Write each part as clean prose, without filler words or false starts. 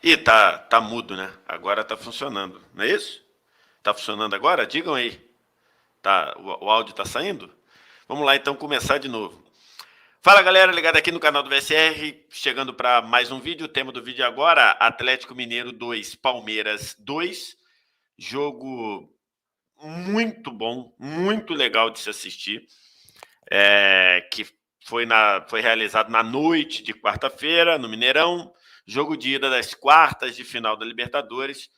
Ih, tá mudo, né? Agora tá funcionando, não é isso? Tá funcionando agora? Digam aí. Tá, o áudio tá saindo? Vamos lá então começar de novo. Fala galera, ligado aqui no canal do VSR, chegando para mais um vídeo. O tema do vídeo agora: Atlético Mineiro 2, Palmeiras 2. Jogo muito bom, muito legal de se assistir. Que foi realizado na noite de quarta-feira, no Mineirão. Jogo de ida das quartas de final da Libertadores.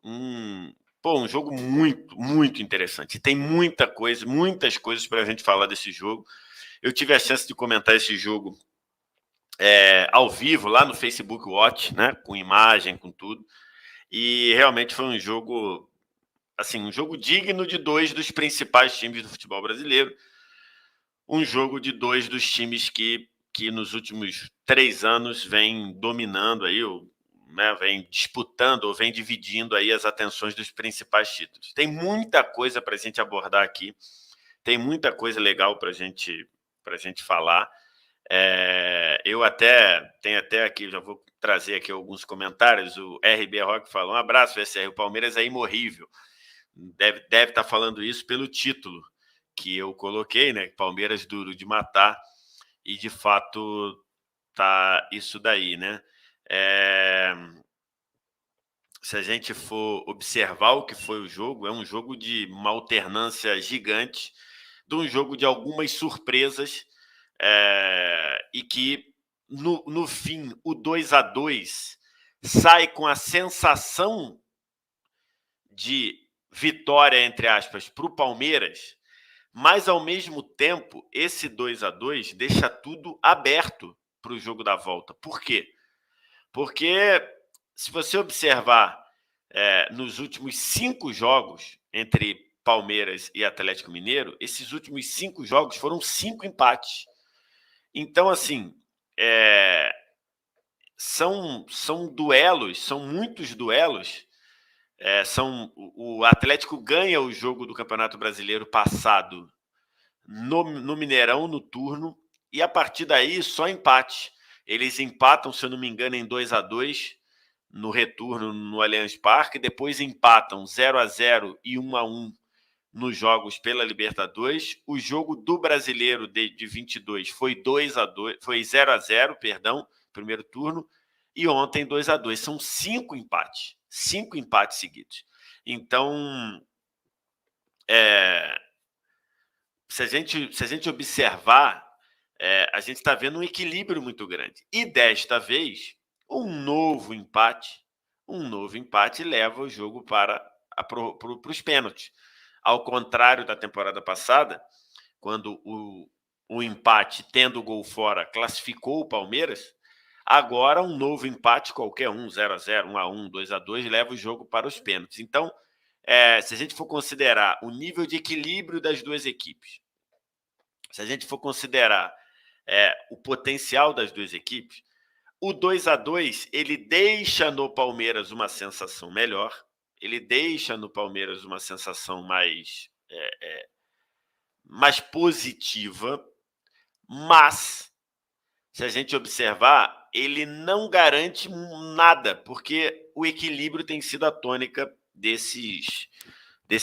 Um jogo muito, muito interessante. Tem muitas coisas para a gente falar desse jogo. Eu tive a chance de comentar esse jogo ao vivo lá no Facebook Watch, né, com imagem, com tudo. E realmente foi um jogo, assim, um jogo digno de dois dos principais times do futebol brasileiro. Um jogo de dois dos times que nos últimos 3 anos vem dominando aí, né, vem disputando ou vem dividindo aí as atenções dos principais títulos. Tem muita coisa para a gente abordar aqui, tem muita coisa legal para a gente falar. Eu tenho até aqui, já vou trazer aqui alguns comentários. O RB Rock falou: um abraço, VSR, o Palmeiras é imorrível. Deve estar falando isso pelo título que eu coloquei, né? Palmeiras duro de matar, e de fato tá isso daí, né? É, Se a gente for observar o que foi o jogo, é um jogo de uma alternância gigante, de um jogo de algumas surpresas, e que no fim o 2-2 sai com a sensação de vitória, entre aspas, para o Palmeiras, mas ao mesmo tempo esse 2-2 deixa tudo aberto para o jogo da volta. Por quê? Porque se você observar nos últimos 5 jogos entre Palmeiras e Atlético Mineiro, esses últimos 5 jogos foram 5 empates. Então, assim, são duelos, são muitos duelos. O Atlético ganha o jogo do Campeonato Brasileiro passado no Mineirão, no turno, e a partir daí só empate. Eles empatam, se eu não me engano, em 2-2 no retorno no Allianz Parque, depois empatam 0-0 e 1-1 nos jogos pela Libertadores. O jogo do Brasileiro de 22 foi 2-2, foi 0-0, perdão, primeiro turno, e ontem 2-2. São 5 empates seguidos. Então, se a gente observar, a gente está vendo um equilíbrio muito grande. E desta vez, um novo empate leva o jogo para os pênaltis. Ao contrário da temporada passada, quando o empate, tendo o gol fora, classificou o Palmeiras, agora um novo empate, qualquer um, 0-0, 1-1, 2-2, leva o jogo para os pênaltis. Então, se a gente for considerar o nível de equilíbrio das duas equipes, se a gente for considerar o potencial das duas equipes, o 2-2 ele deixa no Palmeiras uma sensação melhor, ele deixa no Palmeiras uma sensação mais positiva, mas se a gente observar, ele não garante nada, porque o equilíbrio tem sido a tônica desses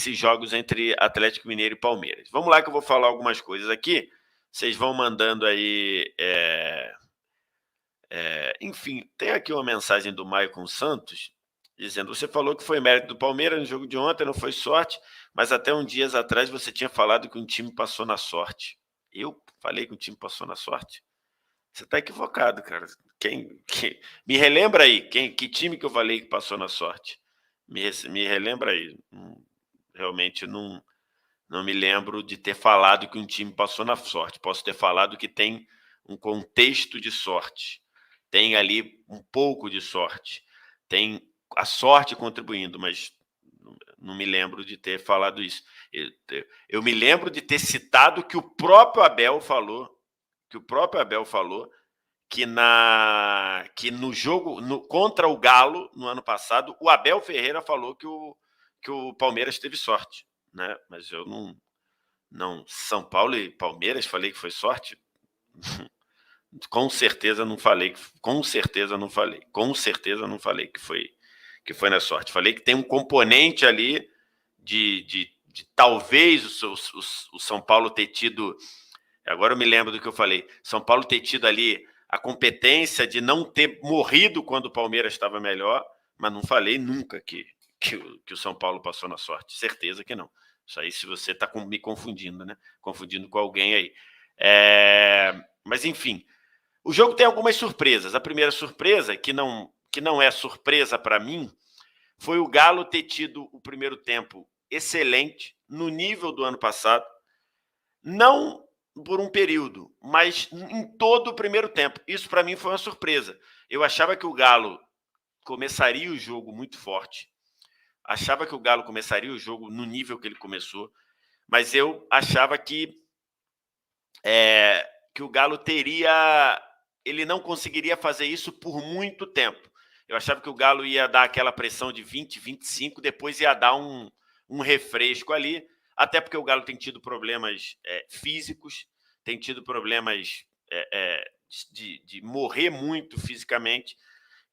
jogos entre Atlético Mineiro e Palmeiras. Vamos lá que eu vou falar algumas coisas aqui, vocês vão mandando aí. Enfim, tem aqui uma mensagem do Maicon Santos, dizendo: você falou que foi mérito do Palmeiras no jogo de ontem, não foi sorte, mas até uns dias atrás você tinha falado que um time passou na sorte. Eu falei que um time passou na sorte? Você está equivocado, cara. Me relembra aí, que time que eu falei que passou na sorte? Me relembra aí. Realmente não me lembro de ter falado que um time passou na sorte. Posso ter falado que tem um contexto de sorte. Tem ali um pouco de sorte. Tem a sorte contribuindo, mas não me lembro de ter falado isso. Eu me lembro de ter citado que o próprio Abel falou, que no jogo contra o Galo, no ano passado, o Abel Ferreira falou que o Palmeiras teve sorte, né? Mas eu não São Paulo e Palmeiras falei que foi sorte. Com certeza não falei, com certeza não falei, com certeza não falei que foi na sorte. Falei que tem um componente ali de talvez o São Paulo ter tido, agora eu me lembro do que eu falei, São Paulo ter tido ali a competência de não ter morrido quando o Palmeiras estava melhor, mas não falei nunca que o São Paulo passou na sorte, certeza que não. Isso aí se você está me confundindo, né? Confundindo com alguém aí. Mas enfim, o jogo tem algumas surpresas. A primeira surpresa, que não é surpresa para mim, foi o Galo ter tido o primeiro tempo excelente, no nível do ano passado, não por um período, mas em todo o primeiro tempo. Isso para mim foi uma surpresa. Eu achava que o Galo começaria o jogo muito forte, achava que o Galo começaria o jogo no nível que ele começou, mas eu achava que o Galo ele não conseguiria fazer isso por muito tempo. Eu achava que o Galo ia dar aquela pressão de 20, 25, depois ia dar um refresco ali, até porque o Galo tem tido problemas físicos, tem tido problemas de morrer muito fisicamente.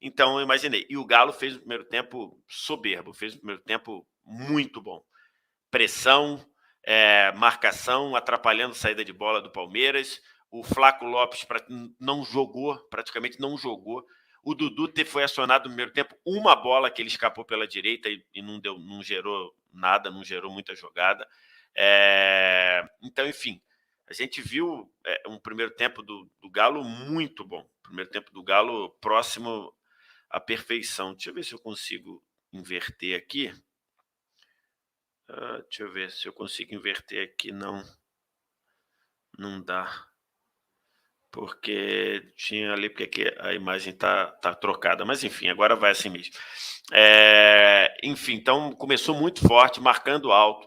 Então, eu imaginei. E o Galo fez o primeiro tempo soberbo, fez o primeiro tempo muito bom. Pressão, marcação, atrapalhando a saída de bola do Palmeiras. O Flaco Lopes não jogou, praticamente não jogou. O Dudu foi acionado no primeiro tempo, uma bola que ele escapou pela direita e não gerou nada, não gerou muita jogada. Então, enfim, a gente viu um primeiro tempo do Galo muito bom. Primeiro tempo do Galo próximo à perfeição. Deixa eu ver se eu consigo inverter aqui. Deixa eu ver se eu consigo inverter aqui. Não dá. Porque tinha ali, porque aqui a imagem tá trocada. Mas enfim, agora vai assim mesmo. Enfim, então começou muito forte, marcando alto,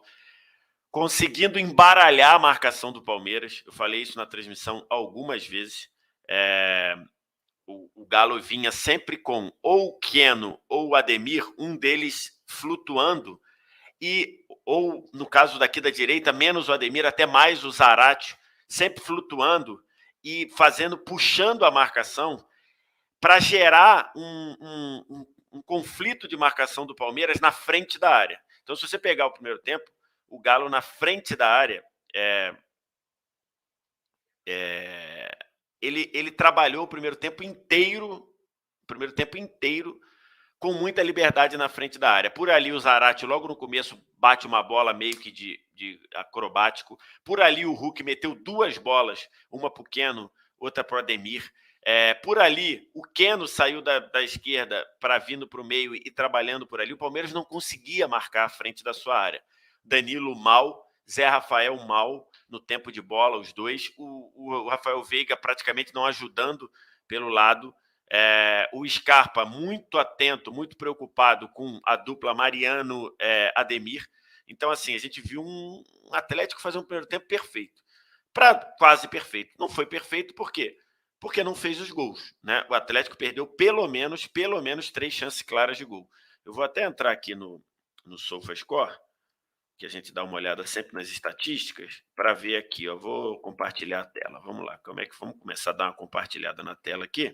conseguindo embaralhar a marcação do Palmeiras. Eu falei isso na transmissão algumas vezes. O Galo vinha sempre com ou o Keno ou o Ademir, um deles flutuando, ou no caso daqui da direita, menos o Ademir, até mais o Zarate, sempre flutuando e puxando a marcação para gerar um conflito de marcação do Palmeiras na frente da área. Então, se você pegar o primeiro tempo, o Galo na frente da área, ele trabalhou o primeiro tempo inteiro com muita liberdade na frente da área. Por ali o Zarate, logo no começo, bate uma bola meio que de acrobático. Por ali o Hulk meteu duas bolas, uma para o Keno, outra para o Ademir. Por ali, o Keno saiu da esquerda para vindo para o meio e trabalhando por ali. O Palmeiras não conseguia marcar a frente da sua área. Danilo mal, Zé Rafael mal no tempo de bola, os dois. O Rafael Veiga praticamente não ajudando pelo lado. O Scarpa muito atento, muito preocupado com a dupla Mariano-Ademir. Então, assim, a gente viu um Atlético fazer um primeiro tempo perfeito. Quase perfeito. Não foi perfeito, por quê? Porque não fez os gols, né? O Atlético perdeu pelo menos 3 chances claras de gol. Eu vou até entrar aqui no SofaScore, que a gente dá uma olhada sempre nas estatísticas, para ver aqui. Eu vou compartilhar a tela. Vamos lá. Vamos começar a dar uma compartilhada na tela aqui.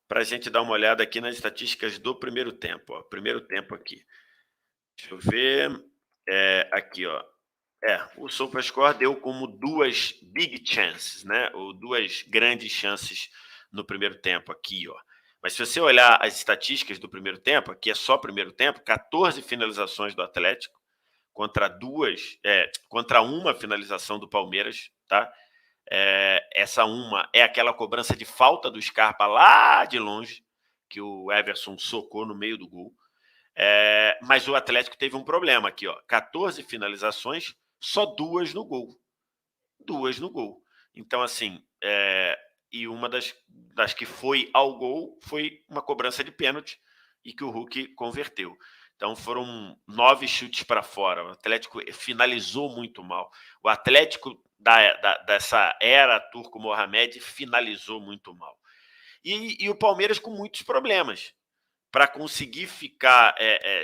Para a gente dar uma olhada aqui nas estatísticas do primeiro tempo. Ó. Primeiro tempo aqui. Deixa eu ver. Aqui, ó. O SofaScore deu como 2 big chances, né? Ou 2 grandes chances no primeiro tempo aqui, ó. Mas se você olhar as estatísticas do primeiro tempo, aqui é só primeiro tempo, 14 finalizações do Atlético contra uma finalização do Palmeiras, tá? Essa uma é aquela cobrança de falta do Scarpa lá de longe, que o Everson socou no meio do gol. Mas o Atlético teve um problema aqui, ó. 14 finalizações, só 2 no gol. 2 no gol. Então, assim, e uma das que foi ao gol foi uma cobrança de pênalti e que o Hulk converteu. Então, foram 9 chutes para fora. O Atlético finalizou muito mal. O Atlético dessa era Turco Mohamed finalizou muito mal. E o Palmeiras com muitos problemas para conseguir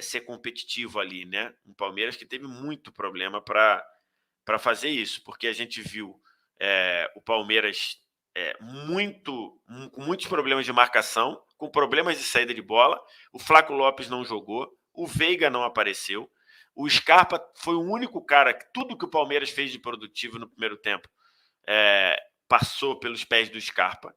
ser competitivo ali, né? O Palmeiras que teve muito problema para para fazer isso, porque a gente viu o Palmeiras com muitos problemas de marcação, com problemas de saída de bola. O Flaco Lopes não jogou, o Veiga não apareceu, o Scarpa foi o único cara que tudo que o Palmeiras fez de produtivo no primeiro tempo passou pelos pés do Scarpa,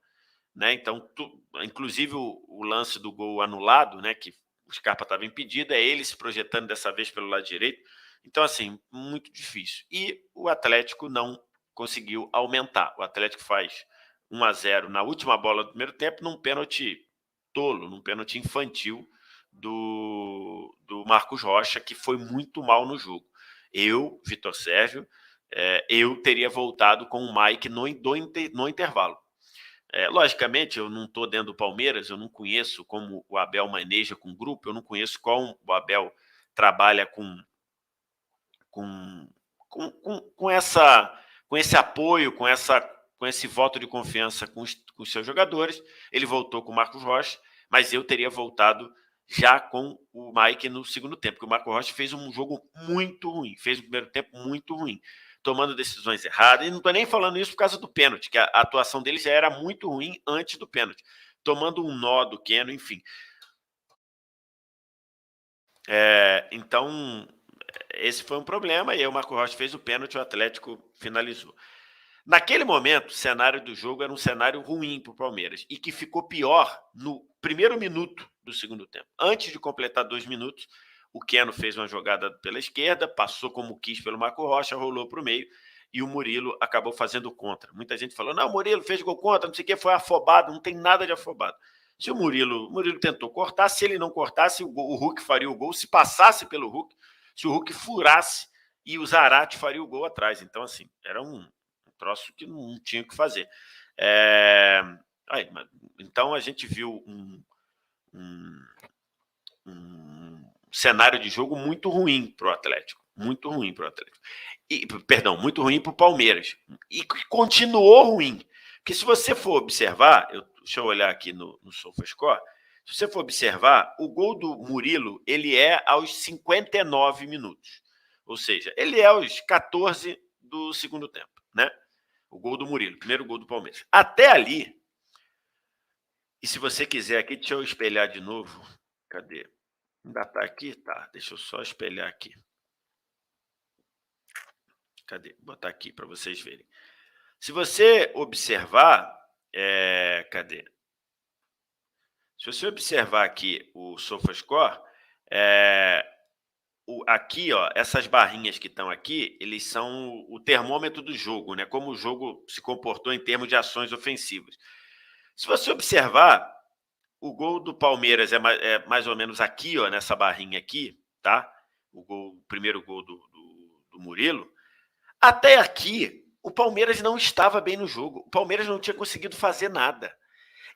né? Então, inclusive o lance do gol anulado, né, que o Scarpa estava impedido, é ele se projetando dessa vez pelo lado direito. Então, assim, muito difícil. E o Atlético não conseguiu aumentar. O Atlético faz 1-0 na última bola do primeiro tempo, num pênalti tolo, num pênalti infantil do Marcos Rocha, que foi muito mal no jogo. Eu, Vitor Sérgio, eu teria voltado com o Mike no intervalo. Logicamente, eu não estou dentro do Palmeiras, eu não conheço como o Abel maneja com o grupo, eu não conheço como o Abel trabalha com esse apoio, com esse voto de confiança com os seus jogadores. Ele voltou com o Marcos Rocha, mas eu teria voltado já com o Mike no segundo tempo, porque o Marcos Rocha fez um jogo muito ruim, fez um primeiro tempo muito ruim, tomando decisões erradas, e não estou nem falando isso por causa do pênalti, que a atuação dele já era muito ruim antes do pênalti, tomando um nó do Keno, enfim. Então, esse foi um problema, e aí o Marcos Rocha fez o pênalti, o Atlético finalizou. Naquele momento, o cenário do jogo era um cenário ruim para o Palmeiras, e que ficou pior no primeiro minuto do segundo tempo. Antes de completar 2 minutos, o Keno fez uma jogada pela esquerda, passou como quis pelo Marcos Rocha, rolou para o meio, e o Murilo acabou fazendo contra. Muita gente falou, não, o Murilo fez gol contra, não sei o que, foi afobado, não tem nada de afobado. Se o Murilo tentou cortar, se ele não cortasse, o Hulk faria o gol, se passasse pelo Hulk, se o Hulk furasse, e o Zarate faria o gol atrás. Então, assim, era um troço que não tinha o que fazer. Então, a gente viu um cenário de jogo muito ruim para o Atlético. Muito ruim para o Atlético. Muito ruim para o Palmeiras. E continuou ruim. Porque se você for observar, deixa eu olhar aqui no SofaScore, se você for observar, o gol do Murilo, ele é aos 59 minutos. Ou seja, ele é aos 14 do segundo tempo, né? O gol do Murilo, primeiro gol do Palmeiras. Até ali, e se você quiser aqui, deixa eu espelhar de novo. Cadê? Ainda tá aqui? Tá, deixa eu só espelhar aqui. Cadê? Vou botar aqui para vocês verem. Se você observar, cadê? Se você observar aqui o SofaScore, aqui, ó, essas barrinhas que estão aqui, eles são o termômetro do jogo, né? Como o jogo se comportou em termos de ações ofensivas. Se você observar, o gol do Palmeiras é mais ou menos aqui, ó, nessa barrinha aqui, tá? O primeiro gol do Murilo. Até aqui, o Palmeiras não estava bem no jogo. O Palmeiras não tinha conseguido fazer nada.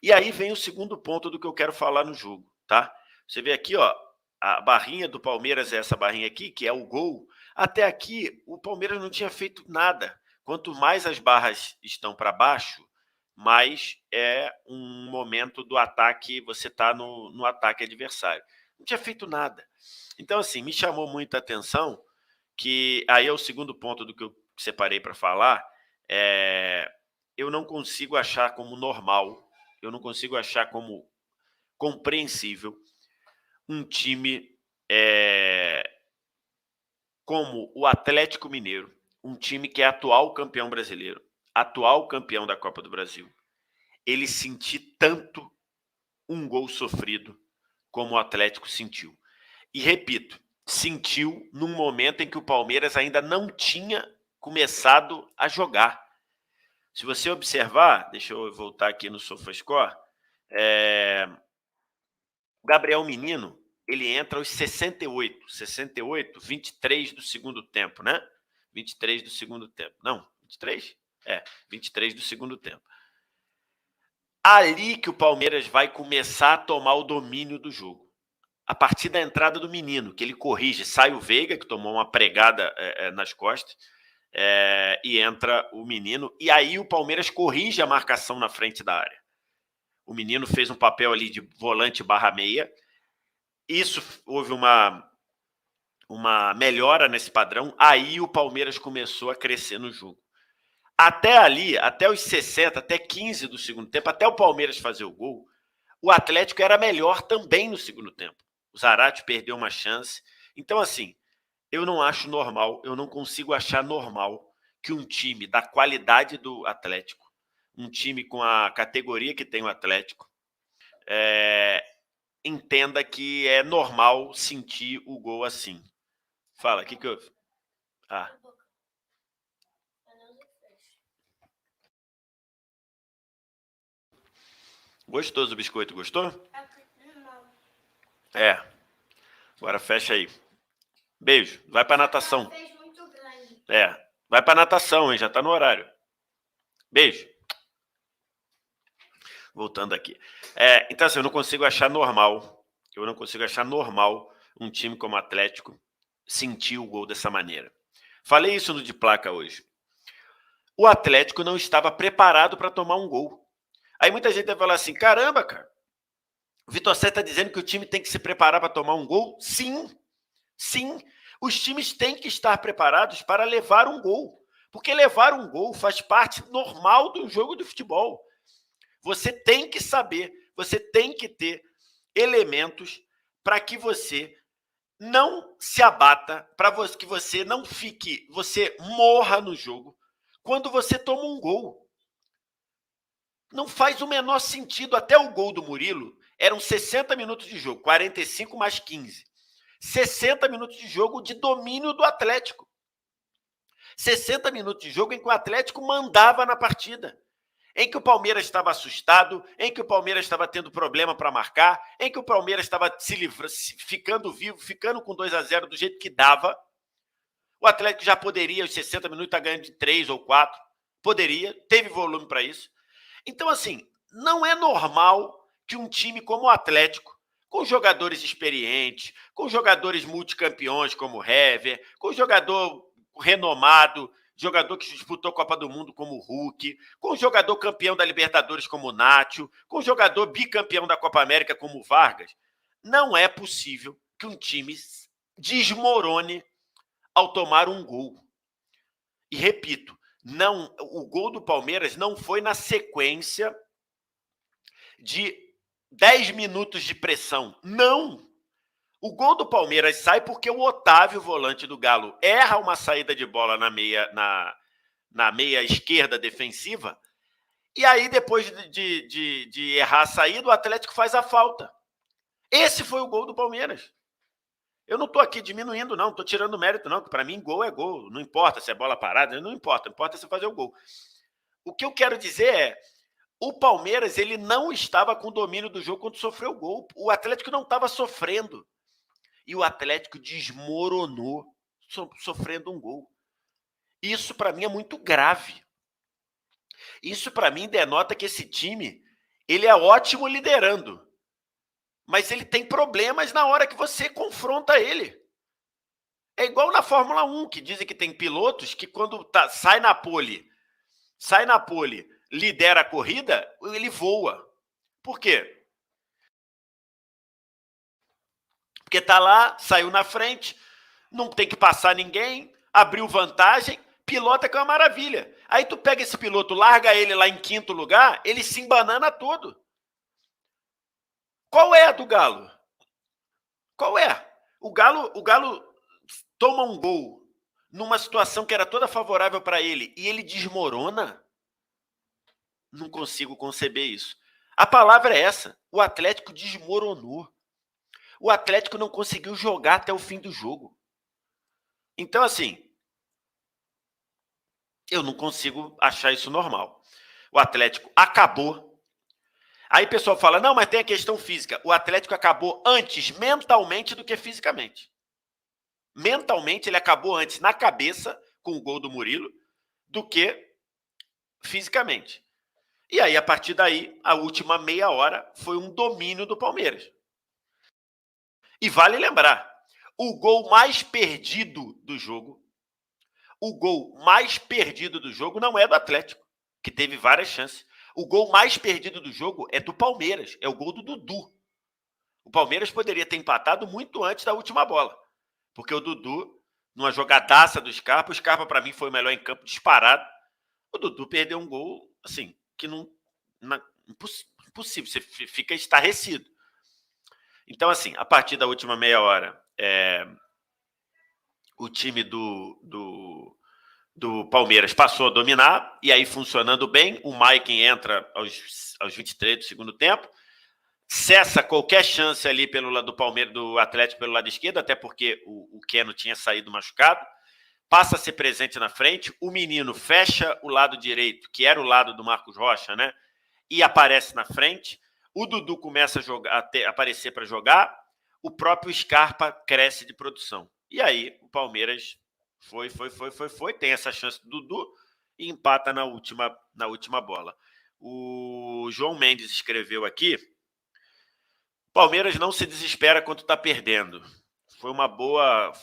E aí vem o segundo ponto do que eu quero falar no jogo, tá? Você vê aqui, ó, a barrinha do Palmeiras é essa barrinha aqui, que é o gol. Até aqui, o Palmeiras não tinha feito nada. Quanto mais as barras estão para baixo, mais é um momento do ataque, você está no ataque adversário. Não tinha feito nada. Então, assim, me chamou muita atenção que, aí é o segundo ponto do que eu separei para falar, eu não consigo achar como normal, eu não consigo achar como compreensível um time como o Atlético Mineiro, um time que é atual campeão brasileiro, atual campeão da Copa do Brasil, ele sentir tanto um gol sofrido como o Atlético sentiu. E repito, sentiu num momento em que o Palmeiras ainda não tinha começado a jogar. Se você observar, deixa eu voltar aqui no SofaScore, o Gabriel Menino, ele entra aos 68, 23 do segundo tempo, né? 23 do segundo tempo. Não, 23? 23 do segundo tempo. Ali que o Palmeiras vai começar a tomar o domínio do jogo. A partir da entrada do Menino, que ele corrige, sai o Veiga, que tomou uma pregada nas costas, e entra o Menino, e aí o Palmeiras corrige a marcação na frente da área. O Menino fez um papel ali de volante /meia. Isso houve uma uma melhora nesse padrão, aí o Palmeiras começou a crescer no jogo. Até ali, até os 60, até 15 do segundo tempo, até o Palmeiras fazer o gol, o Atlético era melhor também no segundo tempo. O Zarate perdeu uma chance. Então, assim, eu não acho normal, eu não consigo achar normal que um time da qualidade do Atlético, um time com a categoria que tem o Atlético, entenda que é normal sentir o gol assim. Fala, o que que eu... Ah. Gostoso o biscoito, gostou? É. Agora fecha aí. Beijo. Vai pra natação. É. Vai pra natação, hein? Já tá no horário. Beijo. Voltando aqui. Então, assim, eu não consigo achar normal. Eu não consigo achar normal um time como o Atlético sentir o gol dessa maneira. Falei isso no de placa hoje. O Atlético não estava preparado para tomar um gol. Aí muita gente vai falar assim, caramba, cara, o Vitor Sá está dizendo que o time tem que se preparar para tomar um gol? Sim, sim. Os times têm que estar preparados para levar um gol. Porque levar um gol faz parte normal do jogo de futebol. Você tem que saber, você tem que ter elementos para que você não se abata, para que você não fique, você morra no jogo quando você toma um gol. Não faz o menor sentido. Até o gol do Murilo eram 60 minutos de jogo, 45 mais 15. 60 minutos de jogo de domínio do Atlético. 60 minutos de jogo em que o Atlético mandava na partida. Em que o Palmeiras estava assustado, em que o Palmeiras estava tendo problema para marcar, em que o Palmeiras estava ficando vivo, ficando com 2-0 do jeito que dava. O Atlético já poderia, aos 60 minutos, estar ganhando de 3 ou 4. Poderia, teve volume para isso. Então, assim, não é normal que um time como o Atlético, com jogadores experientes, com jogadores multicampeões como o Hever, com jogador renomado, jogador que disputou a Copa do Mundo como o Hulk, com jogador campeão da Libertadores como o Nacho, com jogador bicampeão da Copa América como o Vargas, não é possível que um time desmorone ao tomar um gol. E repito, não, o gol do Palmeiras não foi na sequência de 10 minutos de pressão. Não! O gol do Palmeiras sai porque o Otávio, volante do Galo, erra uma saída de bola na meia esquerda defensiva, e aí, depois de errar a saída, o Atlético faz a falta. Esse foi o gol do Palmeiras. Eu não estou aqui diminuindo, não, estou tirando mérito, não, que para mim gol é gol. Não importa se é bola parada, não importa, importa você fazer o gol. O que eu quero dizer é, o Palmeiras ele não estava com domínio do jogo quando sofreu o gol. O Atlético não estava sofrendo. E o Atlético desmoronou sofrendo um gol. Isso para mim é muito grave. Isso para mim denota que esse time ele é ótimo liderando, mas ele tem problemas na hora que você confronta ele. É igual na Fórmula 1, que dizem que tem pilotos que quando sai na pole, lidera a corrida, ele voa. Por quê? Porque tá lá, saiu na frente, não tem que passar ninguém, abriu vantagem, pilota que é uma maravilha. Aí tu pega esse piloto, larga ele lá em quinto lugar, ele se embanana todo. Qual é a do Galo? Qual é? O Galo toma um gol numa situação que era toda favorável para ele e ele desmorona? Não consigo conceber isso. A palavra é essa. O Atlético desmoronou. O Atlético não conseguiu jogar até o fim do jogo. Então, assim, eu não consigo achar isso normal. O Atlético acabou. Aí o pessoal fala, não, mas tem a questão física. O Atlético acabou antes mentalmente do que fisicamente. Mentalmente, ele acabou antes na cabeça, com o gol do Murilo, do que fisicamente. E aí, a partir daí, a última meia hora foi um domínio do Palmeiras. E vale lembrar, o gol mais perdido do jogo, não é do Atlético, que teve várias chances. O gol mais perdido do jogo é do Palmeiras, é o gol do Dudu. O Palmeiras poderia ter empatado muito antes da última bola. Porque o Dudu, numa jogadaça do Scarpa, o Scarpa para mim foi o melhor em campo disparado. O Dudu perdeu um gol, assim, que não... impossível, você fica estarrecido. Então, assim, a partir da última meia hora, o time do Palmeiras passou a dominar, e aí funcionando bem, o Maicon entra aos 23 do segundo tempo, cessa qualquer chance ali pelo lado do Palmeiras, do Atlético pelo lado esquerdo, até porque o Keno tinha saído machucado, passa a ser presente na frente, o menino fecha o lado direito, que era o lado do Marcos Rocha, né? E aparece na frente, o Dudu começa a aparecer para jogar, o próprio Scarpa cresce de produção. E aí o Palmeiras foi, tem essa chance do Dudu e empata na última bola. O João Mendes escreveu aqui: Palmeiras não se desespera quando está perdendo. Foi uma boa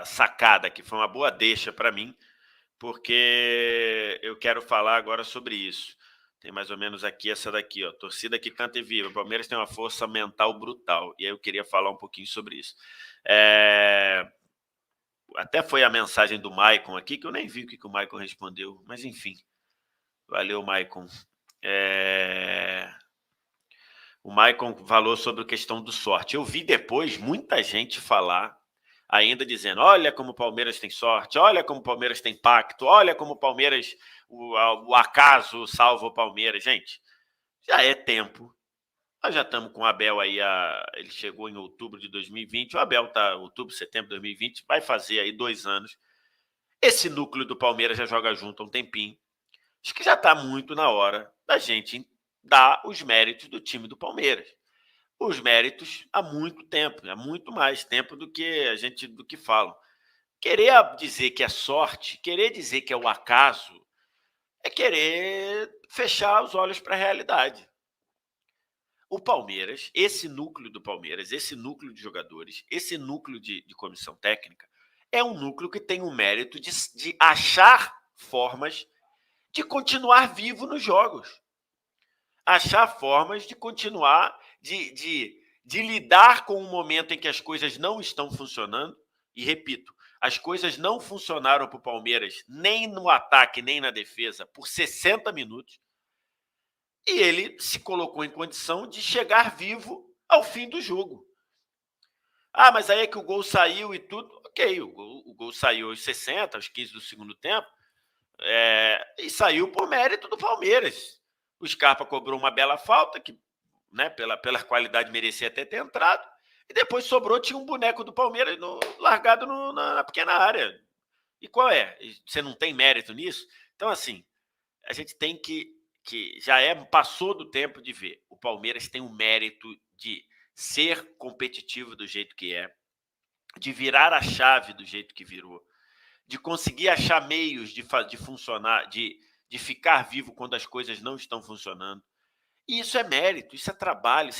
sacada aqui, foi uma boa deixa para mim, porque eu quero falar agora sobre isso. Tem mais ou menos aqui essa daqui, ó, torcida que canta e viva. O Palmeiras tem uma força mental brutal, e aí eu queria falar um pouquinho sobre isso. Até foi a mensagem do Maicon aqui, que eu nem vi o que o Maicon respondeu, mas enfim. Valeu, Maicon. O Maicon falou sobre a questão do sorte. Eu vi depois muita gente falar, ainda dizendo: olha como o Palmeiras tem sorte, olha como o Palmeiras tem pacto, olha como o Palmeiras, o acaso salva o Palmeiras. Gente, já é tempo. Nós já estamos com o Abel aí, ele chegou em outubro de 2020, o Abel está outubro, setembro de 2020, vai fazer aí 2 anos. Esse núcleo do Palmeiras já joga junto há um tempinho. Acho que já está muito na hora da gente dar os méritos do time do Palmeiras. Os méritos há muito tempo, há muito mais tempo do que falam. Querer dizer que é sorte, querer dizer que é o acaso, é querer fechar os olhos para a realidade. O Palmeiras, esse núcleo do Palmeiras, esse núcleo de jogadores, esse núcleo de comissão técnica, é um núcleo que tem o mérito de achar formas de continuar vivo nos jogos. Achar formas de continuar, de lidar com o momento em que as coisas não estão funcionando. E repito, as coisas não funcionaram para o Palmeiras nem no ataque, nem na defesa por 60 minutos. E ele se colocou em condição de chegar vivo ao fim do jogo. Ah, mas aí é que o gol saiu e tudo. Ok, o gol saiu aos 60, aos 15 do segundo tempo, e saiu por mérito do Palmeiras. O Scarpa cobrou uma bela falta, que, né, pela qualidade merecia até ter entrado, e depois sobrou, tinha um boneco do Palmeiras largado na pequena área. E qual é? Você não tem mérito nisso? Então, assim, a gente tem que já passou do tempo de ver. O Palmeiras tem o mérito de ser competitivo do jeito que é, de virar a chave do jeito que virou, de conseguir achar meios de funcionar, de ficar vivo quando as coisas não estão funcionando. E isso é mérito, isso é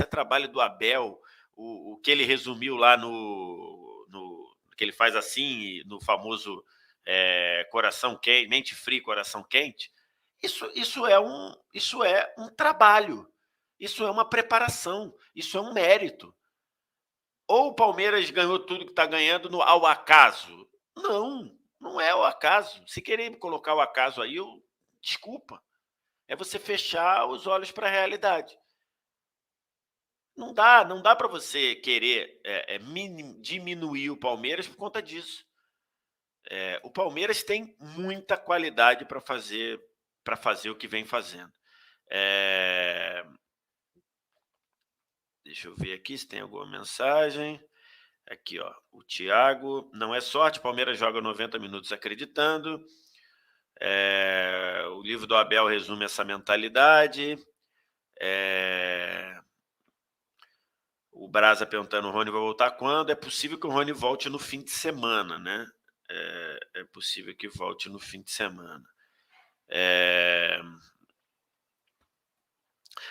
trabalho do Abel, o que ele resumiu lá no que ele faz assim, no famoso coração quente, mente fria, coração quente. Isso é um trabalho, isso é uma preparação, isso é um mérito. Ou o Palmeiras ganhou tudo que está ganhando ao acaso? Não é ao acaso. Se querer colocar o acaso aí, desculpa. É você fechar os olhos para a realidade. Não dá para você querer diminuir o Palmeiras por conta disso. O Palmeiras tem muita qualidade para fazer o que vem fazendo. Deixa eu ver aqui se tem alguma mensagem. Aqui, ó, o Thiago: não é sorte, Palmeiras joga 90 minutos acreditando. O livro do Abel resume essa mentalidade. O Brasa perguntando: o Rony vai voltar quando? É possível que o Rony volte no fim de semana, né? É possível que volte no fim de semana.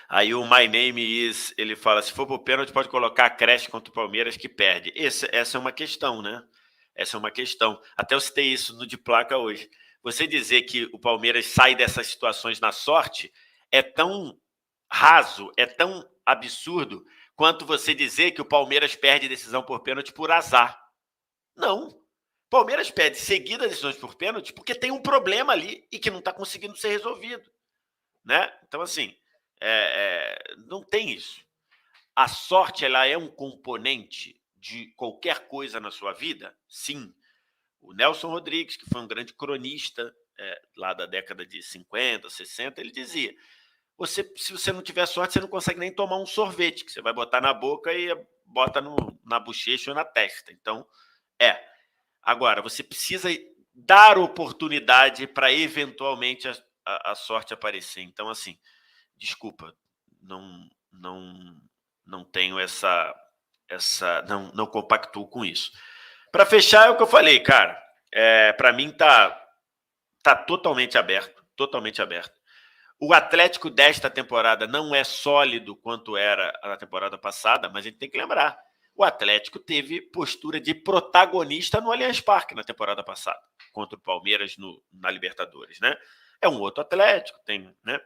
Aí o My Name Is, ele fala: se for pro pênalti, pode colocar a creche contra o Palmeiras que perde. Essa é uma questão, né? Essa é uma questão. Até eu citei isso no de placa hoje. Você dizer que o Palmeiras sai dessas situações na sorte é tão raso, é tão absurdo quanto você dizer que o Palmeiras perde decisão por pênalti por azar. Não. Palmeiras perde seguidas decisões por pênalti porque tem um problema ali e que não está conseguindo ser resolvido, né? Então, assim, não tem isso. A sorte, ela é um componente de qualquer coisa na sua vida? Sim. O Nelson Rodrigues, que foi um grande cronista lá da década de 50, 60, ele dizia: se você não tiver sorte, você não consegue nem tomar um sorvete, que você vai botar na boca e bota na bochecha ou na testa. Então, Agora, você precisa dar oportunidade para eventualmente a sorte aparecer. Então, assim, desculpa, não tenho essa não compactuo com isso. Para fechar, é o que eu falei, cara. Para mim tá totalmente aberto, totalmente aberto. O Atlético desta temporada não é sólido quanto era na temporada passada, mas a gente tem que lembrar. O Atlético teve postura de protagonista no Allianz Parque na temporada passada, contra o Palmeiras na Libertadores, né? É um outro Atlético, tem, né?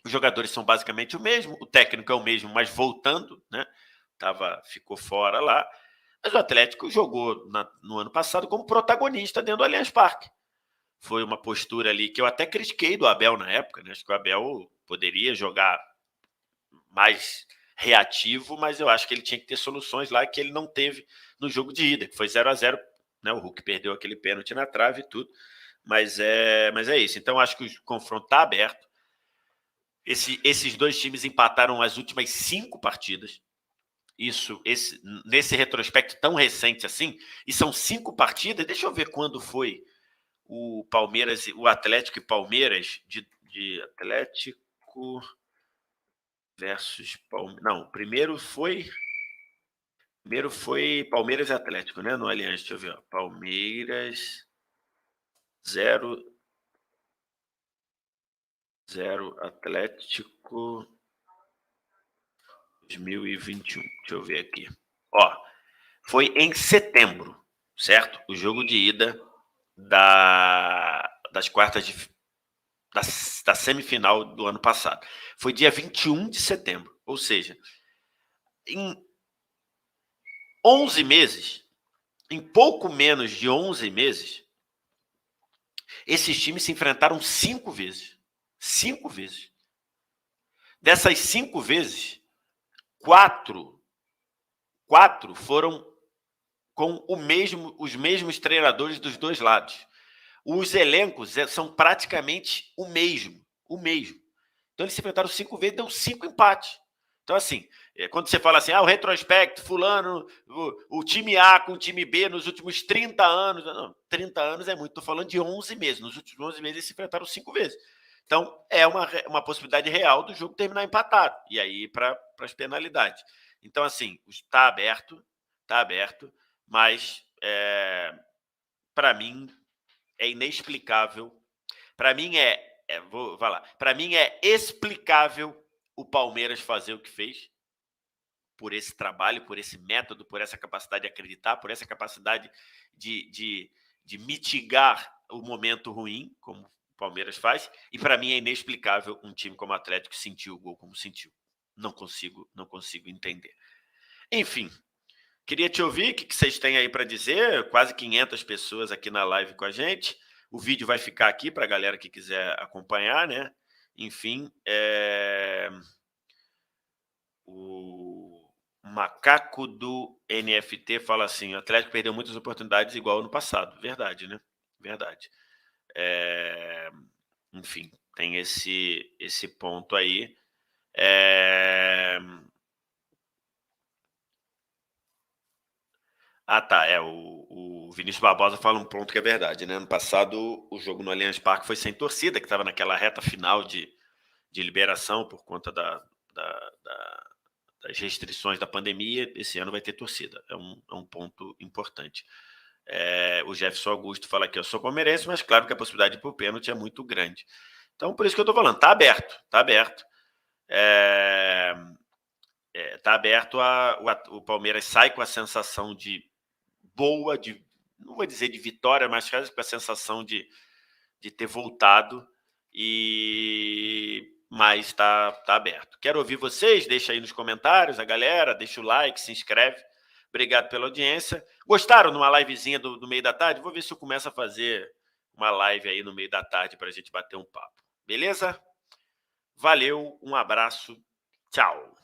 Os jogadores são basicamente o mesmo, o técnico é o mesmo, mas voltando, né? Ficou fora lá. Mas o Atlético jogou no ano passado como protagonista dentro do Allianz Parque. Foi uma postura ali que eu até critiquei do Abel na época, né? Acho que o Abel poderia jogar mais reativo, mas eu acho que ele tinha que ter soluções lá que ele não teve no jogo de ida, que foi 0-0, né? O Hulk perdeu aquele pênalti na trave e tudo, mas é isso. Então acho que o confronto está aberto. Esses dois times empataram as últimas 5 partidas. Nesse retrospecto tão recente assim, e são 5 partidas. Deixa eu ver quando foi o Palmeiras, o Atlético e Palmeiras, de Atlético versus Palmeiras. Não, primeiro foi Palmeiras e Atlético, né? No Allianz, deixa eu ver. Ó. Palmeiras 0, Atlético 2021. Deixa eu ver aqui. Ó, foi em setembro, certo? O jogo de ida das quartas da semifinal do ano passado. Foi dia 21 de setembro. Ou seja, em 11 meses, em pouco menos de 11 meses, esses times se enfrentaram 5 vezes. 5 vezes. Dessas 5 vezes, 4 foram com os mesmos treinadores dos dois lados. Os elencos são praticamente o mesmo. Então eles se enfrentaram 5 vezes, deu 5 empates. Então, assim, quando você fala assim, o retrospecto, fulano, o time A com o time B nos últimos 30 anos. Não, 30 anos é muito, estou falando de 11 meses. Nos últimos 11 meses eles se enfrentaram 5 vezes. Então, é uma possibilidade real do jogo terminar empatado. E aí, para as penalidades. Então, assim, está aberto, mas para mim é inexplicável. Para mim vou falar, para mim é explicável o Palmeiras fazer o que fez por esse trabalho, por esse método, por essa capacidade de acreditar, por essa capacidade de mitigar o momento ruim, como o Palmeiras faz, e para mim é inexplicável um time como o Atlético sentir o gol como sentiu. Não consigo entender. Enfim, queria te ouvir, o que vocês têm aí para dizer? Quase 500 pessoas aqui na live com a gente. O vídeo vai ficar aqui para a galera que quiser acompanhar, né? Enfim, o Macaco do NFT fala assim: o Atlético perdeu muitas oportunidades igual no passado. Verdade, né? Verdade. Enfim, tem esse ponto aí. Tá. O Vinícius Barbosa fala um ponto que é verdade, né? Ano passado, o jogo no Allianz Parque foi sem torcida, que estava naquela reta final de liberação por conta das restrições da pandemia. Esse ano vai ter torcida. É um ponto importante. O Jefferson Augusto fala aqui: eu sou palmeirense, mas claro que a possibilidade de ir pro pênalti é muito grande. Então, por isso que eu estou falando, tá aberto. Tá aberto. O Palmeiras sai com a sensação de boa, não vou dizer de vitória, mas com a sensação de ter voltado. E mas está aberto. Quero ouvir vocês, deixa aí nos comentários, a galera, deixa o like, se inscreve. Obrigado pela audiência. Gostaram de uma livezinha do meio da tarde? Vou ver se eu começo a fazer uma live aí no meio da tarde para a gente bater um papo. Beleza? Valeu, um abraço, tchau.